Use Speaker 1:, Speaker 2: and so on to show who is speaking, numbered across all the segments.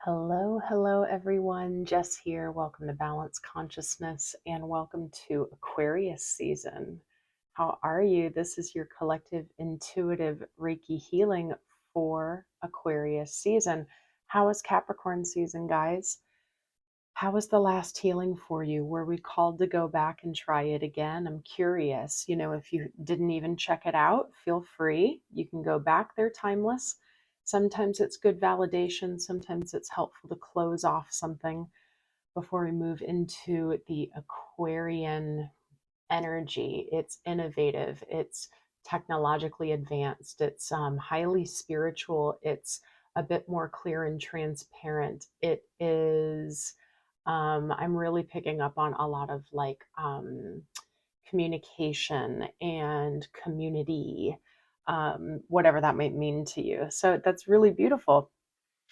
Speaker 1: Hello, hello everyone. Jess here. Welcome to Balance Consciousness and welcome to Aquarius season. How are you? This is your collective intuitive Reiki healing for Aquarius season. How was Capricorn season, guys? How was the last healing for you? Were we called to go back and try it again? I'm curious. If you didn't even check it out, feel free. You can go back. They're timeless. Sometimes it's good validation. Sometimes it's helpful to close off something before we move into the Aquarian energy. It's innovative. It's technologically advanced. It's highly spiritual. It's a bit more clear and transparent. It is I'm really picking up on a lot of communication and community, whatever that might mean to you. So that's really beautiful.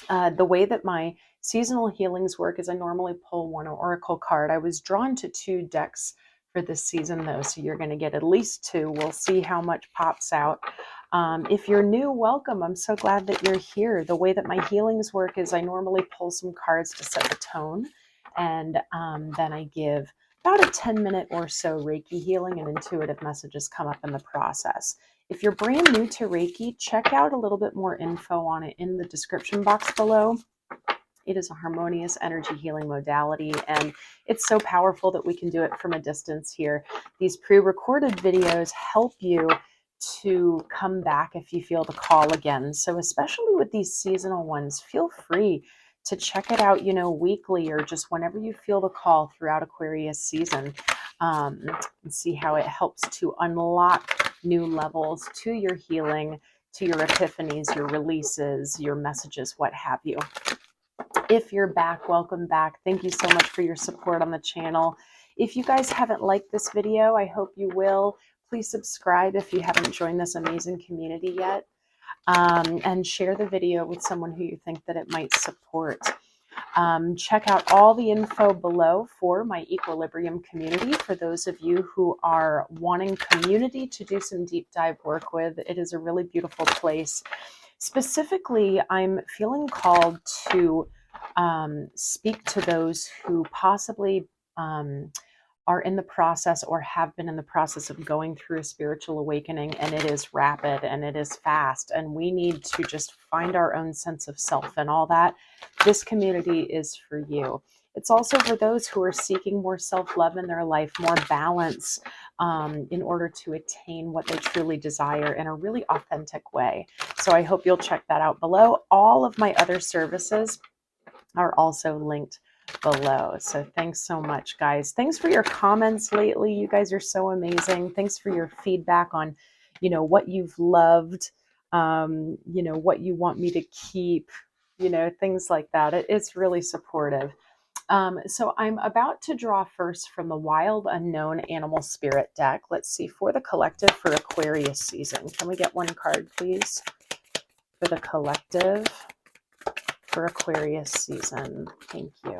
Speaker 1: The way that my seasonal healings work is I normally pull one oracle card. I was drawn to 2 decks for this season though, so you're going to get at least 2. We'll see how much pops out. If you're new, welcome. I'm so glad that you're here. The way that my healings work is I normally pull some cards to set the tone, and then I give about a 10-minute or so Reiki healing, and intuitive messages come up in the process. If you're brand new to Reiki, check out a little bit more info on it in the description box below. It is a harmonious energy healing modality, and it's so powerful that we can do it from a distance here. These pre-recorded videos help you to come back if you feel the call again. So especially with these seasonal ones, feel free to check it out, weekly or just whenever you feel the call throughout Aquarius season, and see how it helps to unlock new levels to your healing, to your epiphanies, your releases, your messages, what have you. If you're back, welcome back. Thank you so much for your support on the channel. If you guys haven't liked this video, I hope you will. Please subscribe if you haven't joined this amazing community yet, and share the video with someone who you think that it might support. Check out all the info below for my Equilibrium community. For those of you who are wanting community to do some deep dive work with, it is a really beautiful place. Specifically, I'm feeling called to speak to those who possibly are in the process or have been in the process of going through a spiritual awakening, and it is rapid and it is fast, and we need to just find our own sense of self and all that. This community is for you. It's also for those who are seeking more self-love in their life, more balance, in order to attain what they truly desire in a really authentic way. So I hope you'll check that out below. All of my other services are also linked below. So thanks so much, guys. Thanks for your comments lately. You guys are so amazing. Thanks for your feedback on, what you've loved, what you want me to keep, things like that. It's really supportive. So I'm about to draw first from the Wild Unknown Animal Spirit deck. Let's see, for the collective for Aquarius season. Can we get one card, please? For the collective for Aquarius season. Thank you.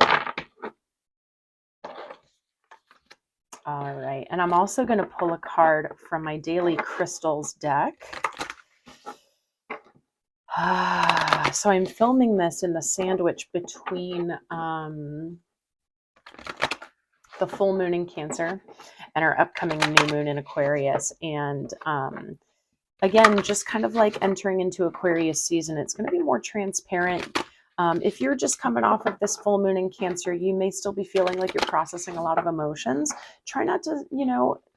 Speaker 1: All right, and I'm also going to pull a card from my Daily Crystals deck. So I'm filming this in the sandwich between the full moon in Cancer and our upcoming new moon in Aquarius. And again, just kind of like entering into Aquarius season, it's going to be more transparent. If you're just coming off of this full moon in Cancer, you may still be feeling like you're processing a lot of emotions. Try not to,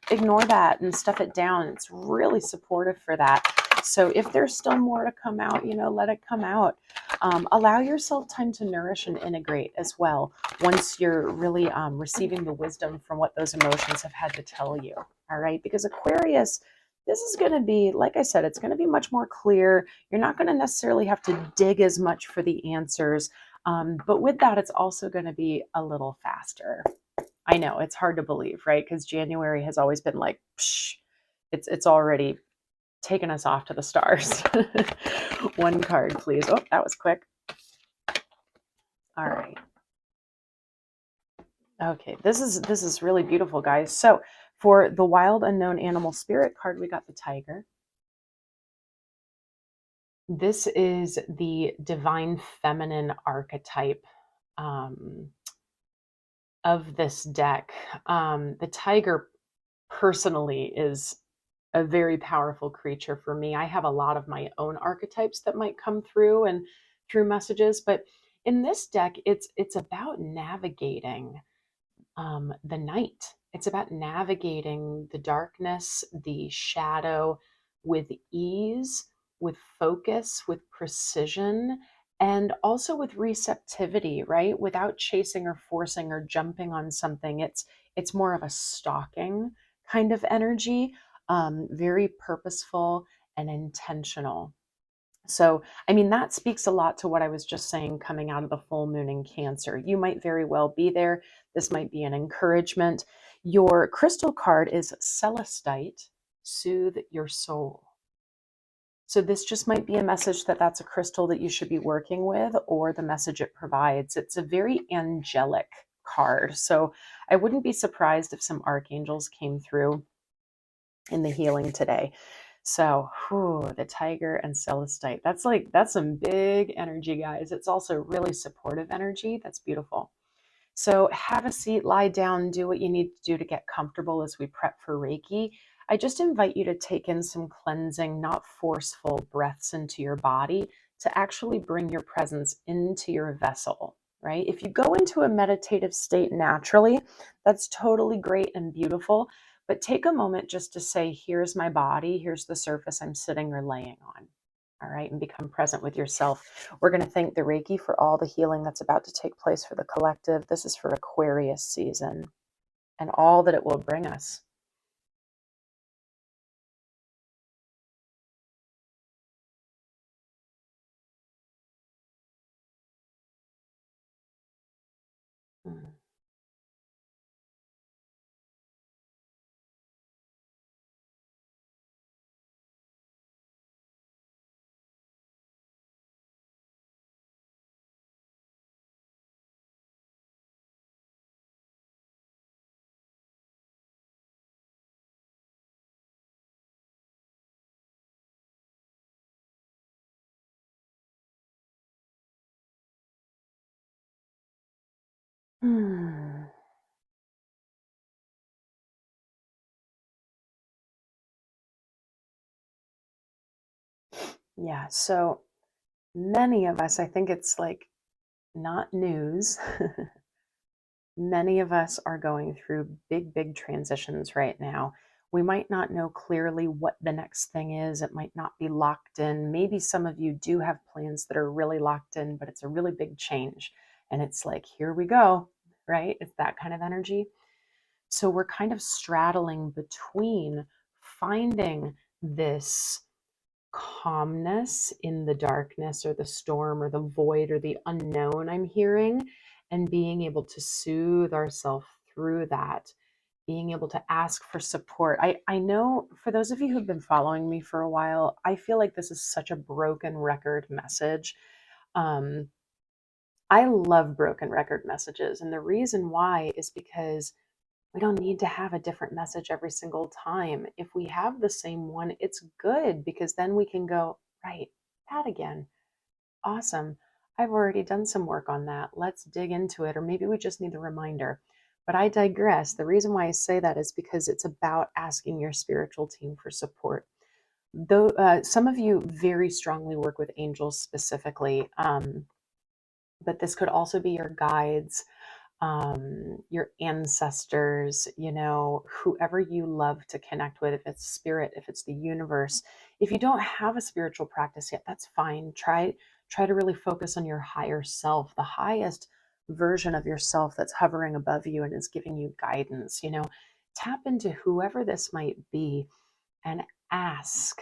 Speaker 1: ignore that and stuff it down. It's really supportive for that. So if there's still more to come out, let it come out. Allow yourself time to nourish and integrate as well once you're really receiving the wisdom from what those emotions have had to tell you. All right, because Aquarius, this is going to be, like I said, it's going to be much more clear. You're not going to necessarily have to dig as much for the answers. But with that, it's also going to be a little faster. I know it's hard to believe, right? Because January has always been like, psh, it's already taken us off to the stars. One card, please. Oh, that was quick. All right. Okay, this is really beautiful, guys. So for the Wild Unknown Animal Spirit card, we got the tiger. This is the divine feminine archetype um, of this deck. The tiger personally is a very powerful creature for me. I have a lot of my own archetypes that might come through and through messages, but in this deck, it's about navigating the night. It's about navigating the darkness, the shadow with ease, with focus, with precision, and also with receptivity, right? Without chasing or forcing or jumping on something. It's more of a stalking kind of energy, very purposeful and intentional. So, I mean, that speaks a lot to what I was just saying coming out of the full moon in Cancer. You might very well be there. This might be an encouragement. Your crystal card is Celestite, soothe your soul. So, this just might be a message that that's a crystal that you should be working with, or the message it provides. It's a very angelic card. So, I wouldn't be surprised if some archangels came through in the healing today. So, whew, the tiger and celestite. That's some big energy, guys. It's also really supportive energy. That's beautiful. So, have a seat, lie down, do what you need to do to get comfortable as we prep for Reiki. I just invite you to take in some cleansing, not forceful breaths into your body to actually bring your presence into your vessel, right? If you go into a meditative state naturally, that's totally great and beautiful. But take a moment just to say, here's my body, here's the surface I'm sitting or laying on. All right, and become present with yourself. We're going to thank the Reiki for all the healing that's about to take place for the collective. This is for Aquarius season and all that it will bring us. Mm. Hmm. Yeah, so many of us, I think it's like not news. Many of us are going through big, big transitions right now. We might not know clearly what the next thing is. It might not be locked in. Maybe some of you do have plans that are really locked in, but it's a really big change. And it's like, here we go, right? It's that kind of energy. So we're kind of straddling between finding this calmness in the darkness or the storm or the void or the unknown, I'm hearing, and being able to soothe ourselves through that, being able to ask for support. I know for those of you who've been following me for a while, I feel like this is such a broken record message. Um, I love broken record messages. And the reason why is because we don't need to have a different message every single time. If we have the same one, it's good because then we can go, right, that again. Awesome. I've already done some work on that. Let's dig into it. Or maybe we just need a reminder. But I digress. The reason why I say that is because it's about asking your spiritual team for support. Though some of you very strongly work with angels specifically, but this could also be your guides, your ancestors, whoever you love to connect with, if it's spirit, if it's the universe. If you don't have a spiritual practice yet, that's fine. Try to really focus on your higher self, the highest version of yourself that's hovering above you and is giving you guidance. Tap into whoever this might be and ask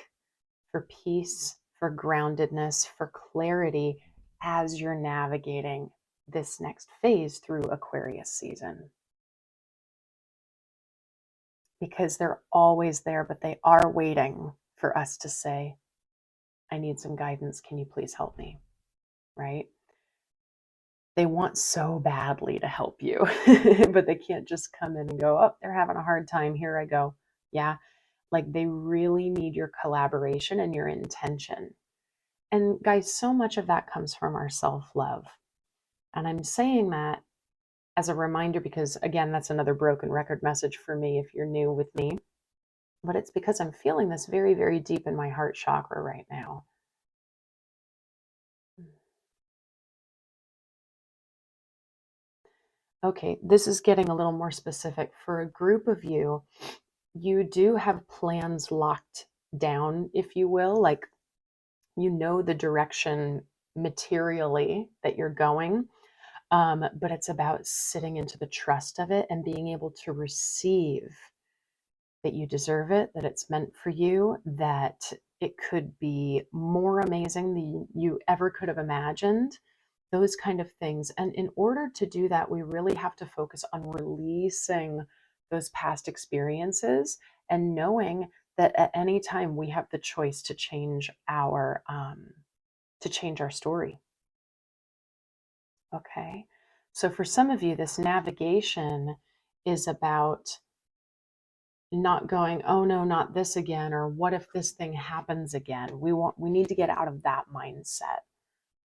Speaker 1: for peace, for groundedness, for clarity as you're navigating this next phase through Aquarius season. Because they're always there, but they are waiting for us to say, I need some guidance. Can you please help me? Right? They want so badly to help you, but they can't just come in and go, oh, they're having a hard time. Here I go. Yeah. Like they really need your collaboration and your intention. And guys, so much of that comes from our self-love. And I'm saying that as a reminder because, again, that's another broken record message for me if you're new with me. But it's because I'm feeling this very, very deep in my heart chakra right now. Okay, this is getting a little more specific. For a group of you, you do have plans locked down, if you will, like you know the direction materially that you're going, but it's about sitting into the trust of it and being able to receive that you deserve it, that it's meant for you, that it could be more amazing than you ever could have imagined, those kind of things. And in order to do that, we really have to focus on releasing those past experiences and knowing that at any time we have the choice to change our story. Okay. So for some of you, this navigation is about not going, oh no, not this again, or what if this thing happens again? We need to get out of that mindset.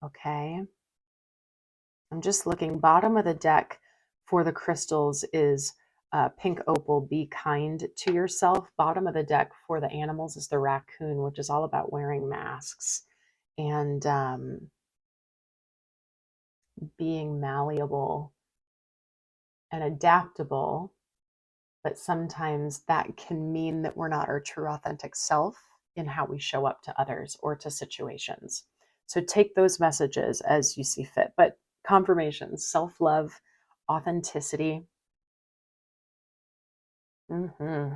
Speaker 1: Okay. I'm just looking, bottom of the deck for the crystals is pink opal, be kind to yourself. Bottom of the deck for the animals is the raccoon, which is all about wearing masks and being malleable and adaptable. But sometimes that can mean that we're not our true authentic self in how we show up to others or to situations. So take those messages as you see fit. But confirmations, self-love, authenticity. Mm-hmm.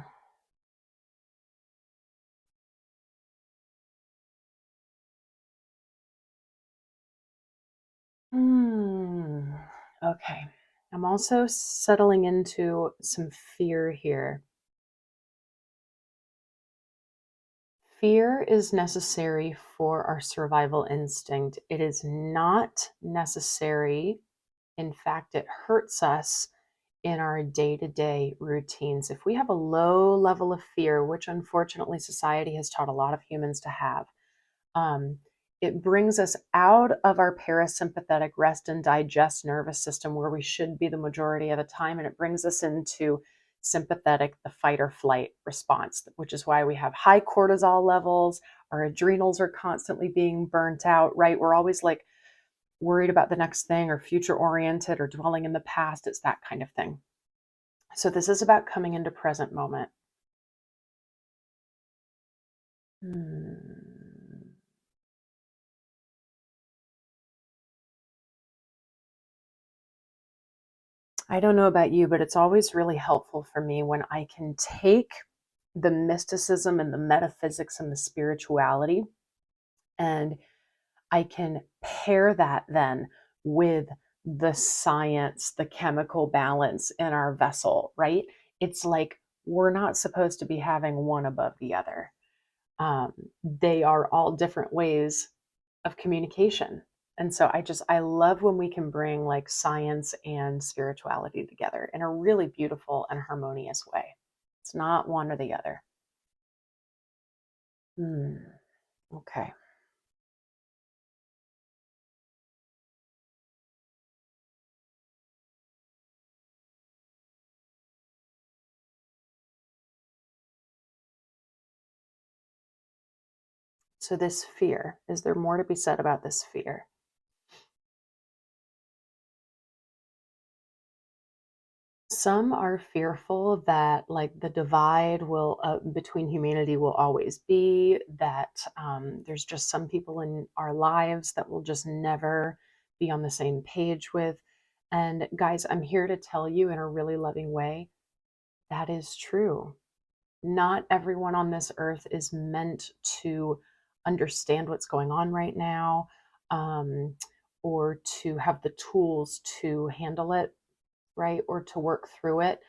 Speaker 1: Okay. I'm also settling into some fear here. Fear is necessary for our survival instinct. It is not necessary. In fact, it hurts us in our day-to-day routines. If we have a low level of fear, which unfortunately society has taught a lot of humans to have, um, it brings us out of our parasympathetic rest and digest nervous system where we should be the majority of the time, and it brings us into sympathetic, the fight or flight response, which is why we have high cortisol levels. Our adrenals are constantly being burnt out, right? We're always like worried about the next thing or future oriented or dwelling in the past. It's that kind of thing. So this is about coming into present moment. Hmm. I don't know about you, but it's always really helpful for me when I can take the mysticism and the metaphysics and the spirituality and I can pair that then with the science, the chemical balance in our vessel, right? It's like we're not supposed to be having one above the other. Um, they are all different ways of communication. And so I love when we can bring like science and spirituality together in a really beautiful and harmonious way. It's not one or the other. Hmm. Okay. So this fear, is there more to be said about this fear? Some are fearful that like the divide will between humanity will always be that there's just some people in our lives that will just never be on the same page with. And guys, I'm here to tell you in a really loving way that is true. Not everyone on this earth is meant to understand what's going on right now, um, or to have the tools to handle it, right? Or to work through it.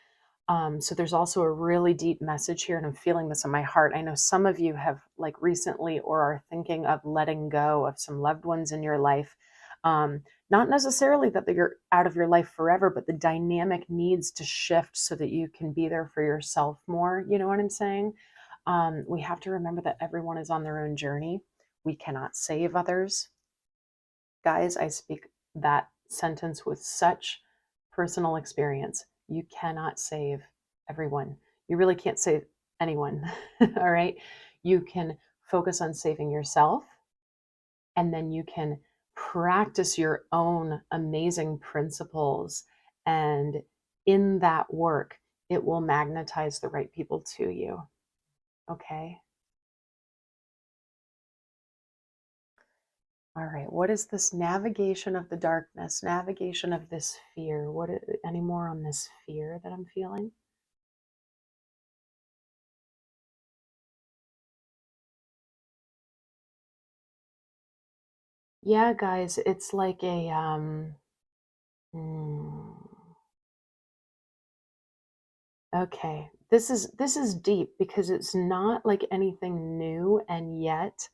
Speaker 1: So there's also a really deep message here, and I'm feeling this in my heart. I know some of you have like recently or are thinking of letting go of some loved ones in your life. Not necessarily that they're out of your life forever, but the dynamic needs to shift so that you can be there for yourself more. You know what I'm saying? We have to remember that everyone is on their own journey. We cannot save others. Guys, I speak that sentence with such personal experience. You cannot save everyone. You really can't save anyone. All right. You can focus on saving yourself, and then you can practice your own amazing principles. And in that work, it will magnetize the right people to you. Okay. All right. What is this navigation of the darkness, navigation of this fear? Any more on this fear that I'm feeling? Yeah, guys, it's like a hmm, okay. This is deep because it's not like anything new, and yet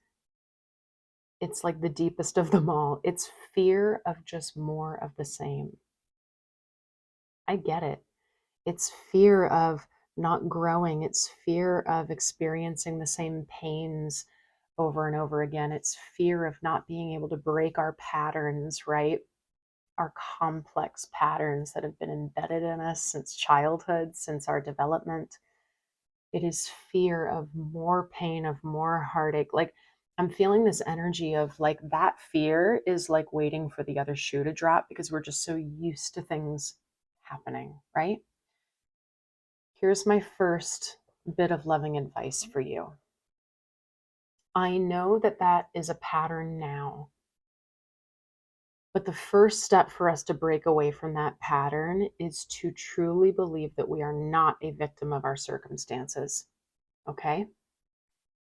Speaker 1: it's like the deepest of them all. It's fear of just more of the same. I get it. It's fear of not growing. It's fear of experiencing the same pains over and over again. It's fear of not being able to break our patterns, right? Our complex patterns that have been embedded in us since childhood, since our development. It is fear of more pain, of more heartache. Like, I'm feeling this energy of like that fear is like waiting for the other shoe to drop because we're just so used to things happening, right? Here's my first bit of loving advice for you. I know that that is a pattern now, but the first step for us to break away from that pattern is to truly believe that we are not a victim of our circumstances. Okay?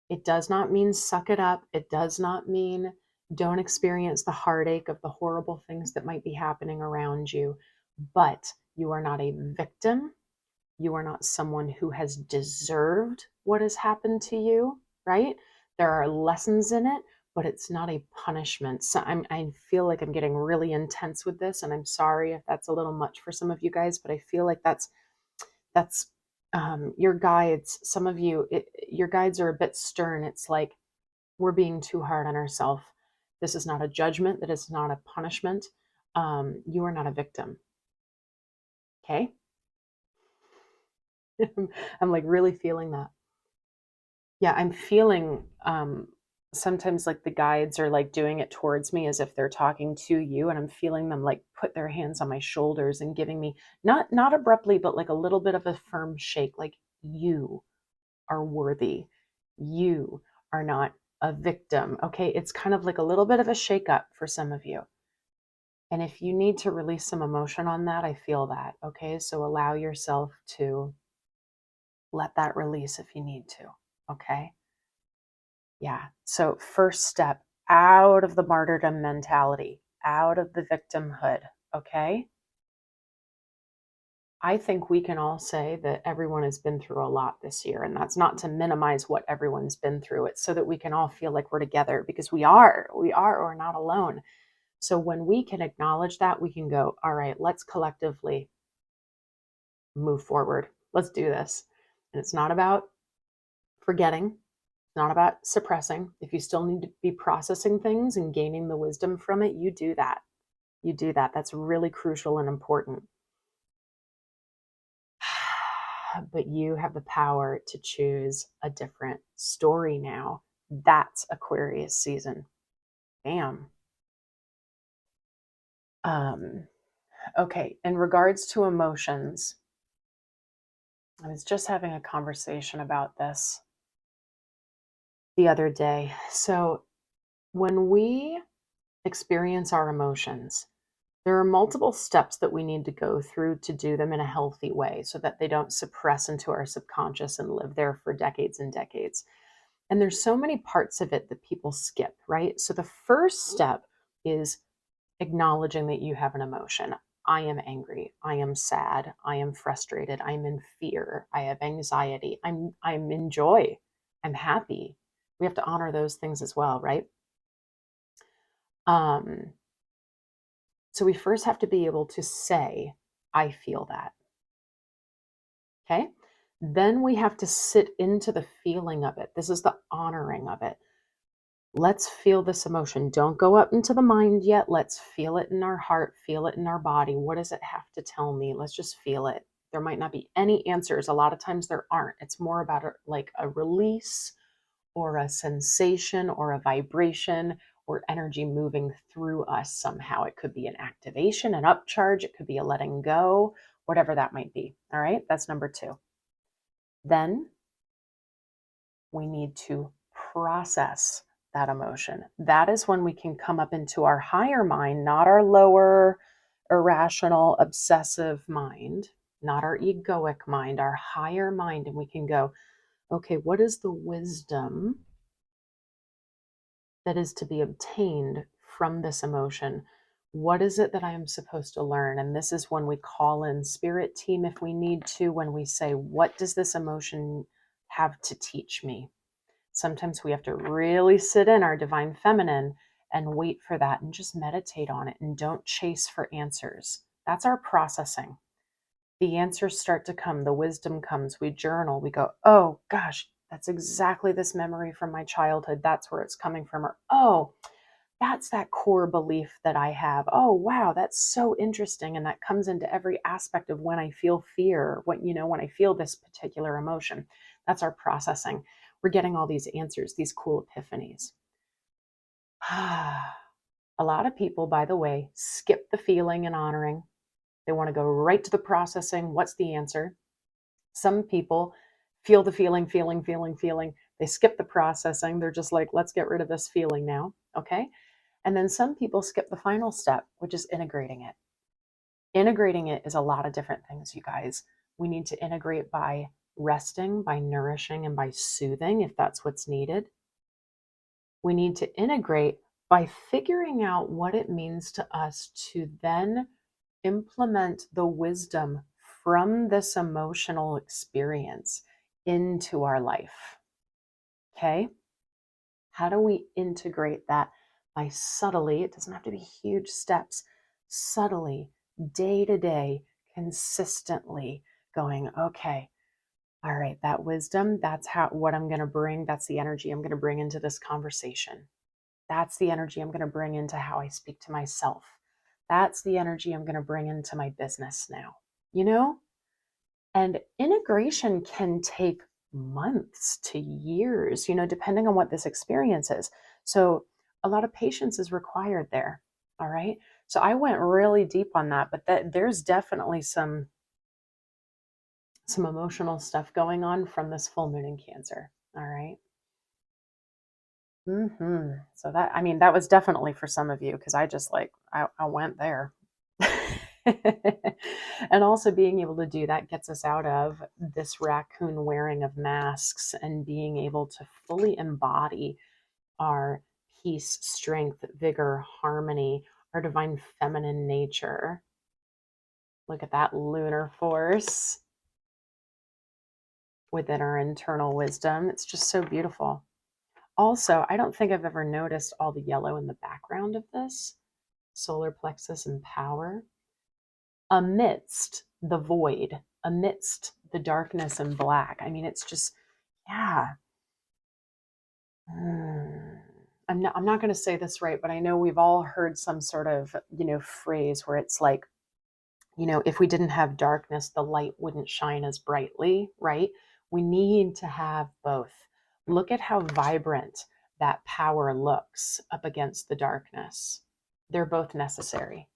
Speaker 1: It does not mean suck it up. It does not mean don't experience the heartache of the horrible things that might be happening around you. But you are not a victim. You are not someone who has deserved what has happened to you, right? There are lessons in it, but it's not a punishment. So I feel like I'm getting really intense with this, and I'm sorry if that's a little much for some of you guys, but I feel like that's your guides. Some of you, your guides are a bit stern. It's like we're being too hard on ourselves. This is not a judgment. That is not a punishment. You are not a victim. Okay. I'm like really feeling that. Yeah, I'm feeling sometimes like the guides are like doing it towards me as if they're talking to you, and I'm feeling them like put their hands on my shoulders and giving me not abruptly, but like a little bit of a firm shake, like you are worthy. You are not a victim. Okay, it's kind of like a little bit of a shake up for some of you. And if you need to release some emotion on that, I feel that. Okay, so allow yourself to let that release if you need to. Okay. Yeah. So, first step out of the martyrdom mentality, out of the victimhood. Okay. I think we can all say that everyone has been through a lot this year. And that's not to minimize what everyone's been through. It's so that we can all feel like we're together because we're not alone. So, when we can acknowledge that, we can go, all right, let's collectively move forward. Let's do this. And it's not about forgetting. It's not about suppressing. If you still need to be processing things and gaining the wisdom from it, you do that. You do that. That's really crucial and important. But you have the power to choose a different story now. That's Aquarius season. Bam. Um, okay. In regards to emotions, I was just having a conversation about this the other day. So when we experience our emotions, there are multiple steps that we need to go through to do them in a healthy way so that they don't suppress into our subconscious and live there for decades and decades. And there's so many parts of it that people skip, right? So the first step is acknowledging that you have an emotion. I am angry, I am sad, I am frustrated, I'm in fear, I have anxiety, I'm in joy, I'm happy. We have to honor those things as well, right? Um, so we first have to be able to say, I feel that. Okay. Then we have to sit into the feeling of it. This is the honoring of it. Let's feel this emotion. Don't go up into the mind yet. Let's feel it in our heart, feel it in our body. What does it have to tell me? Let's just feel it. There might not be any answers. A lot of times there aren't. It's more about like a release or a sensation or a vibration or energy moving through us somehow. It could be an activation, an upcharge. It could be a letting go, whatever that might be. All right, that's number 2. Then we need to process that emotion. That is when we can come up into our higher mind, not our lower, irrational, obsessive mind, not our egoic mind, our higher mind. And we can go, okay, what is the wisdom that is to be obtained from this emotion? What is it that I am supposed to learn? And this is when we call in spirit team if we need to, when we say, what does this emotion have to teach me? Sometimes we have to really sit in our divine feminine and wait for that and just meditate on it and don't chase for answers. That's our processing. The answers start to come, the wisdom comes, we journal, we go, oh gosh, that's exactly this memory from my childhood. That's where it's coming from. Or, oh, that's that core belief that I have. Oh, wow, that's so interesting. And that comes into every aspect of when I feel fear, when I feel this particular emotion. That's our processing. We're getting all these answers, these cool epiphanies. A lot of people, by the way, skip the feeling and honoring. They want to go right to the processing. What's the answer? Some people feel the feeling. They skip the processing. They're just like, let's get rid of this feeling now. Okay. And then some people skip the final step, which is integrating it. Integrating it is a lot of different things, you guys. We need to integrate by resting, by nourishing, and by soothing if that's what's needed. We need to integrate by figuring out what it means to us to then implement the wisdom from this emotional experience into our life. Okay? How do we integrate that? By subtly, it doesn't have to be huge steps, subtly, day to day, consistently going, okay, all right, that wisdom, that's what I'm going to bring. That's the energy I'm going to bring into this conversation. That's the energy I'm going to bring into how I speak to myself. That's the energy I'm going to bring into my business now, you know? And integration can take months to years, depending on what this experience is. So a lot of patience is required there. All right. So I went really deep on that, but there's definitely some emotional stuff going on from this full moon in Cancer. All right. So that was definitely for some of you, because I just I went there. And also being able to do that gets us out of this raccoon wearing of masks and being able to fully embody our peace, strength, vigor, harmony, our divine feminine nature. Look at that lunar force within our internal wisdom. It's just so beautiful. Also, I don't think I've ever noticed all the yellow in the background of this. Solar plexus and power. Amidst the void, amidst the darkness and black. I mean, it's just, yeah. I'm not going to say this right, but I know we've all heard some sort of, phrase where it's like, if we didn't have darkness, the light wouldn't shine as brightly, right? We need to have both. Look at how vibrant that power looks up against the darkness. They're both necessary.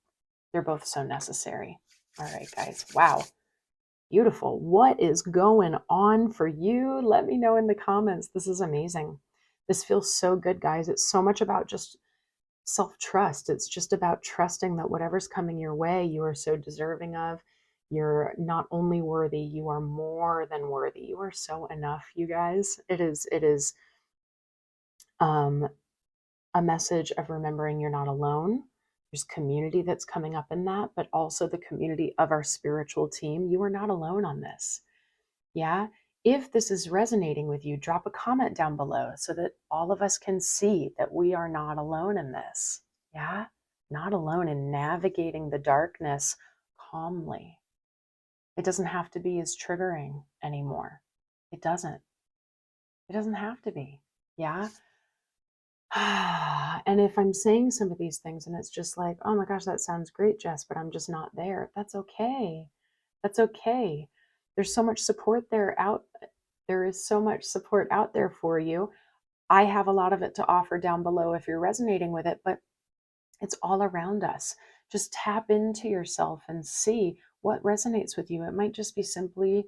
Speaker 1: They're both so necessary. All right, guys. Wow. Beautiful. What is going on for you? Let me know in the comments. This is amazing. This feels so good, guys. It's so much about just self-trust. It's just about trusting that whatever's coming your way, you are so deserving of. You're not only worthy, you are more than worthy. You are so enough, you guys. It is um, a message of remembering you're not alone. There's community that's coming up in that, but also the community of our spiritual team. You are not alone on this. Yeah. If this is resonating with you, drop a comment down below so that all of us can see that we are not alone in this. Yeah. Not alone in navigating the darkness calmly. It doesn't have to be as triggering anymore. It doesn't. It doesn't have to be. Yeah. And if I'm saying some of these things and it's just like, oh my gosh, that sounds great, Jess, but I'm just not there. That's okay. That's okay. There's so much support there out. There is so much support out there for you. I have a lot of it to offer down below if you're resonating with it, but it's all around us. Just tap into yourself and see what resonates with you. It might just be simply,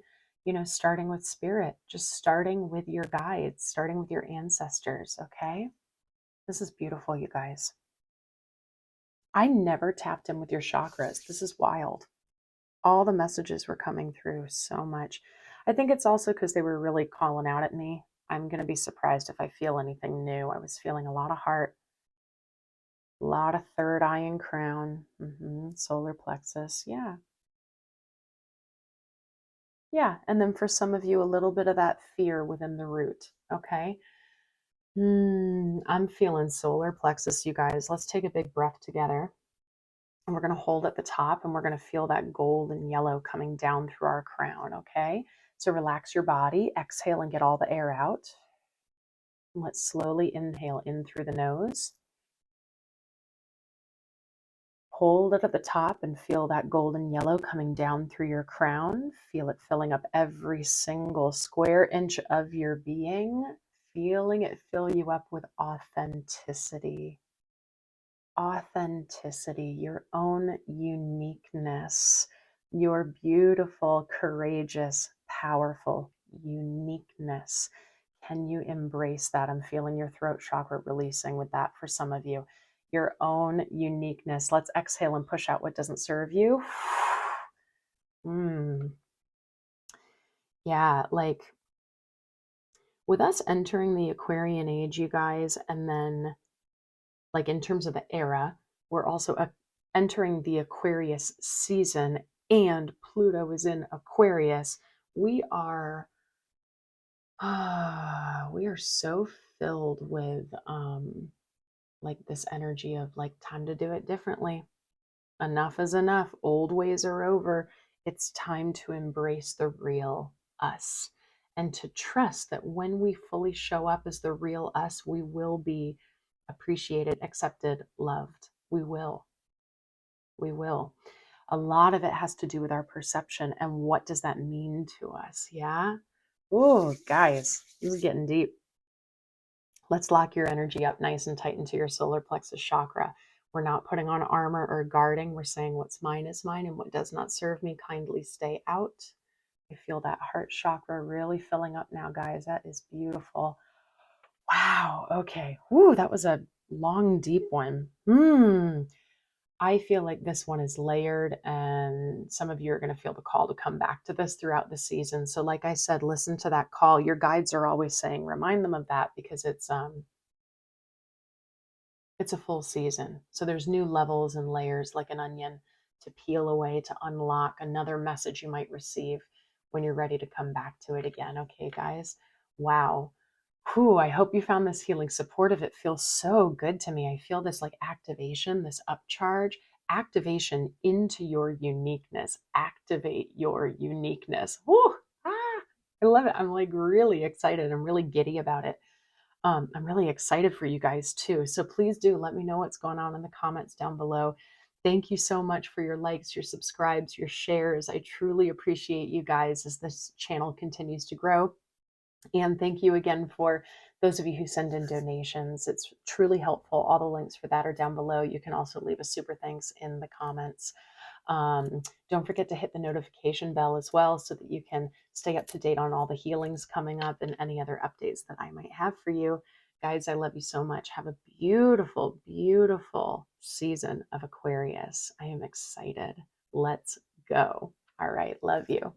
Speaker 1: starting with spirit, just starting with your guides, starting with your ancestors. Okay. This is beautiful, you guys. I never tapped in with your chakras. This is wild. All the messages were coming through so much. I think it's also because they were really calling out at me. I'm going to be surprised if I feel anything new. I was feeling a lot of heart, a lot of third eye and crown, solar plexus. Yeah. Yeah. And then for some of you, a little bit of that fear within the root. Okay. I'm feeling solar plexus, you guys. Let's take a big breath together. And we're going to hold at the top and we're going to feel that gold and yellow coming down through our crown, okay? So relax your body, exhale and get all the air out. And let's slowly inhale in through the nose. Hold it at the top and feel that golden yellow coming down through your crown. Feel it filling up every single square inch of your being. Feeling it fill you up with authenticity. Authenticity, your own uniqueness, your beautiful, courageous, powerful uniqueness. Can you embrace that? I'm feeling your throat chakra releasing with that for some of you. Your own uniqueness. Let's exhale and push out what doesn't serve you. Yeah, like with us entering the Aquarian age, you guys, and then like in terms of the era, we're also entering the Aquarius season, and Pluto is in Aquarius. We are so filled with like this energy of like time to do it differently. Enough is enough. Old ways are over. It's time to embrace the real us and to trust that when we fully show up as the real us, we will be appreciated, accepted, loved. We will. We will. A lot of it has to do with our perception and what does that mean to us? Yeah. Oh, guys, this is getting deep. Let's lock your energy up nice and tight into your solar plexus chakra. We're not putting on armor or guarding. We're saying what's mine is mine and what does not serve me, kindly stay out. I feel that heart chakra really filling up now, guys. That is beautiful. Wow. Okay. Woo, that was a long, deep one. I feel like this one is layered, and some of you are going to feel the call to come back to this throughout the season. So, like I said, listen to that call. Your guides are always saying, remind them of that because it's a full season. So there's new levels and layers like an onion to peel away to unlock another message you might receive when you're ready to come back to it again. Okay, guys. Wow. Whew, I hope you found this healing supportive. It feels so good to me. I feel this like activation, this upcharge, activation into your uniqueness. Activate your uniqueness. Whew, I love it. I'm like really excited. I'm really giddy about it. I'm really excited for you guys too. So please do let me know what's going on in the comments down below. Thank you so much for your likes, your subscribes, your shares. I truly appreciate you guys as this channel continues to grow. And thank you again for those of you who send in donations. It's truly helpful. All the links for that are down below. You can also leave a super thanks in the comments. Don't forget to hit the notification bell as well so that you can stay up to date on all the healings coming up and any other updates that I might have for you. Guys, I love you so much. Have a beautiful, beautiful season of Aquarius. I am excited. Let's go. All right. Love you.